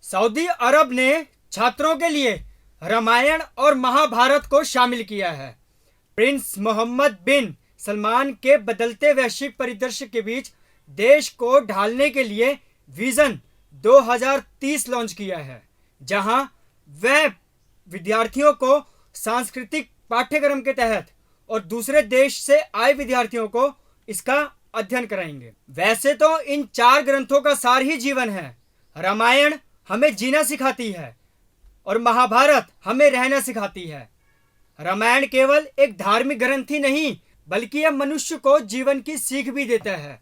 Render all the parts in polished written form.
Saudi अरब ने छात्रों के लिए रामायण और महाभारत को शामिल किया है। प्रिंस मोहम्मद बिन सलमान के बदलते वैश्विक परिदृश्य के बीच देश को ढालने के लिए विजन 2030 लॉन्च किया है, जहां वह विद्यार्थियों को सांस्कृतिक पाठ्यक्रम के तहत और दूसरे देश से आए विद्यार्थियों को इसका अध्ययन कराएंगे। वैसे तो इन 4 ग्रंथों का सार ही जीवन है। रामायण हमें जीना सिखाती है और महाभारत हमें रहना सिखाती है। रामायण केवल एक धार्मिक ग्रंथ ही नहीं, बल्कि यह मनुष्य को जीवन की सीख भी देता है।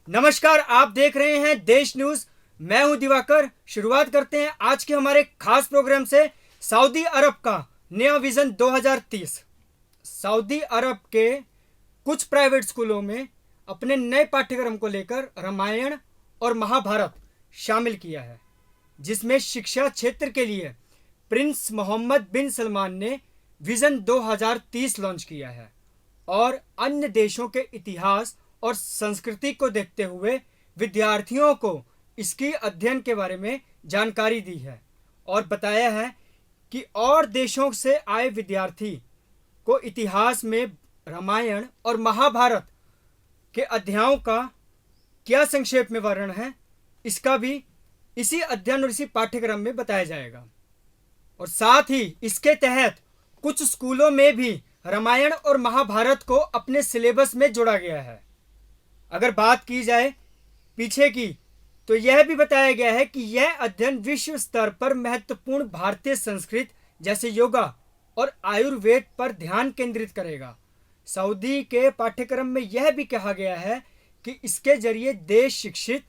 नमस्कार, आप देख रहे हैं देश न्यूज। मैं हूं दिवाकर। शुरुआत करते हैं आज के हमारे खास प्रोग्राम से, सऊदी अरब का नया विजन 2030। सऊदी अरब के कुछ प्राइवेट स्कूलों में अपने नए पाठ्यक्रम को लेकर रामायण और महाभारत शामिल किया है, जिसमें शिक्षा क्षेत्र के लिए प्रिंस मोहम्मद बिन सलमान ने विजन 2030 लॉन्च किया है और अन्य देशों के इतिहास और संस्कृति को देखते हुए विद्यार्थियों को इसकी अध्ययन के बारे में जानकारी दी है और बताया है कि और देशों से आए विद्यार्थी को इतिहास में रामायण और महाभारत के अध्यायों का क्या संक्षेप में वर्णन है, इसका भी इसी अध्ययन और इसी पाठ्यक्रम में बताया जाएगा। और साथ ही इसके तहत कुछ स्कूलों में भी रामायण और महाभारत को अपने सिलेबस में जोड़ा गया है। अगर बात की जाए पीछे की, तो यह भी बताया गया है कि यह अध्ययन विश्व स्तर पर महत्वपूर्ण भारतीय संस्कृति जैसे योगा और आयुर्वेद पर ध्यान केंद्रित करेगा। सऊदी के पाठ्यक्रम में यह भी कहा गया है कि इसके जरिए देश शिक्षित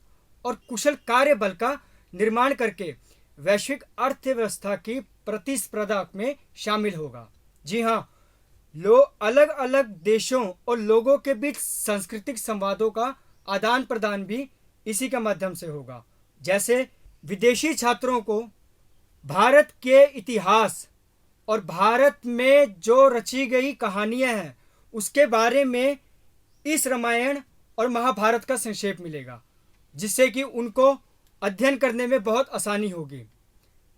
और कुशल कार्य बल का निर्माण करके वैश्विक अर्थव्यवस्था की प्रतिस्पर्धा में शामिल होगा। जी हाँ, अलग अलग देशों और लोगों के बीच सांस्कृतिक संवादों का आदान प्रदान भी इसी के माध्यम से होगा। जैसे विदेशी छात्रों को भारत के इतिहास और भारत में जो रची गई कहानियां हैं उसके बारे में इस रामायण और महाभारत का संक्षेप मिलेगा, जिससे कि उनको अध्ययन करने में बहुत आसानी होगी।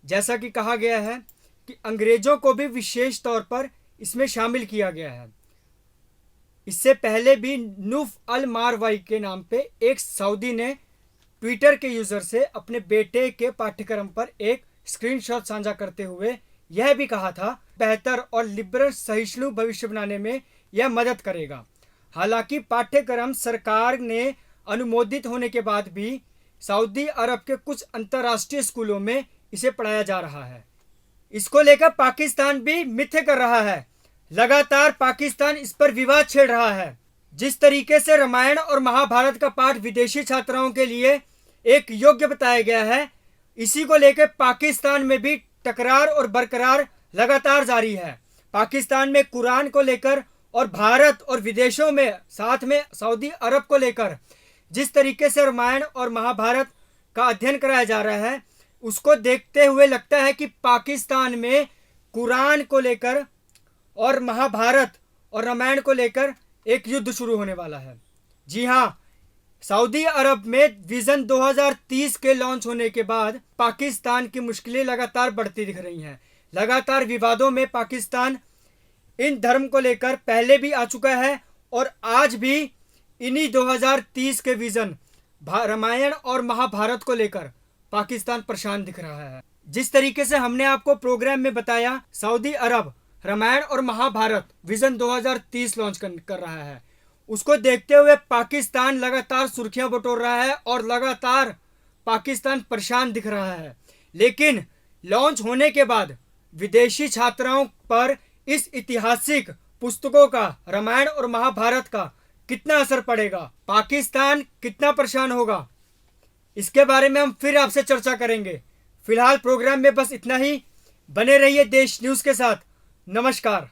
जैसा कि कहा गया है कि अंग्रेजों को भी विशेष तौर पर इसमें शामिल किया गया है। इससे पहले भी नूफ अल मारवाई के नाम पे एक सऊदी ने ट्विटर के यूजर से अपने बेटे के पाठ्यक्रम पर एक स्क्रीनशॉट साझा करते हुए यह भी कहा था, बेहतर और लिबरल सहिष्णु भविष्य बनाने में यह मदद करेगा। हालांकि पाठ्यक्रम सरकार ने अनुमोदित होने के बाद भी सऊदी अरब के कुछ अंतर्राष्ट्रीय स्कूलों में इसे पढ़ाया जा रहा है। इसको लेकर पाकिस्तान भी मिथ्या कर रहा है। लगातार पाकिस्तान इस पर विवाद छेड़ रहा है। जिस तरीके से रामायण और महाभारत का पाठ विदेशी छात्राओं के लिए एक योग्य बताया गया है, इसी को लेकर पाकिस्तान में भी टकरार और बरकरार लगातार जारी है। पाकिस्तान में कुरान को लेकर और भारत और विदेशों में साथ में सऊदी अरब को लेकर जिस तरीके से रामायण और महाभारत का अध्ययन कराया जा रहा है, उसको देखते हुए लगता है कि पाकिस्तान में कुरान को लेकर और महाभारत और रामायण को लेकर एक युद्ध शुरू होने वाला है। जी हाँ, सऊदी अरब में विजन 2030 के लॉन्च होने के बाद पाकिस्तान की मुश्किलें लगातार बढ़ती दिख रही हैं। लगातार विवादों में पाकिस्तान इन धर्म को लेकर पहले भी आ चुका है और आज भी इन्हीं 2030 के विजन रामायण और महाभारत को लेकर पाकिस्तान परेशान दिख रहा है। जिस तरीके से हमने आपको प्रोग्राम में बताया, सऊदी अरब रामायण और महाभारत विजन 2030 लॉन्च कर रहा है, उसको देखते हुए पाकिस्तान लगातार सुर्खियां बटोर रहा है और लगातार पाकिस्तान परेशान दिख रहा है। लेकिन लॉन्च होने के बाद विदेशी छात्राओं पर इस ऐतिहासिक पुस्तकों का, रामायण और महाभारत का कितना असर पड़ेगा, पाकिस्तान कितना परेशान होगा, इसके बारे में हम फिर आपसे चर्चा करेंगे। फिलहाल प्रोग्राम में बस इतना ही। बने रहिए देश न्यूज के साथ। नमस्कार।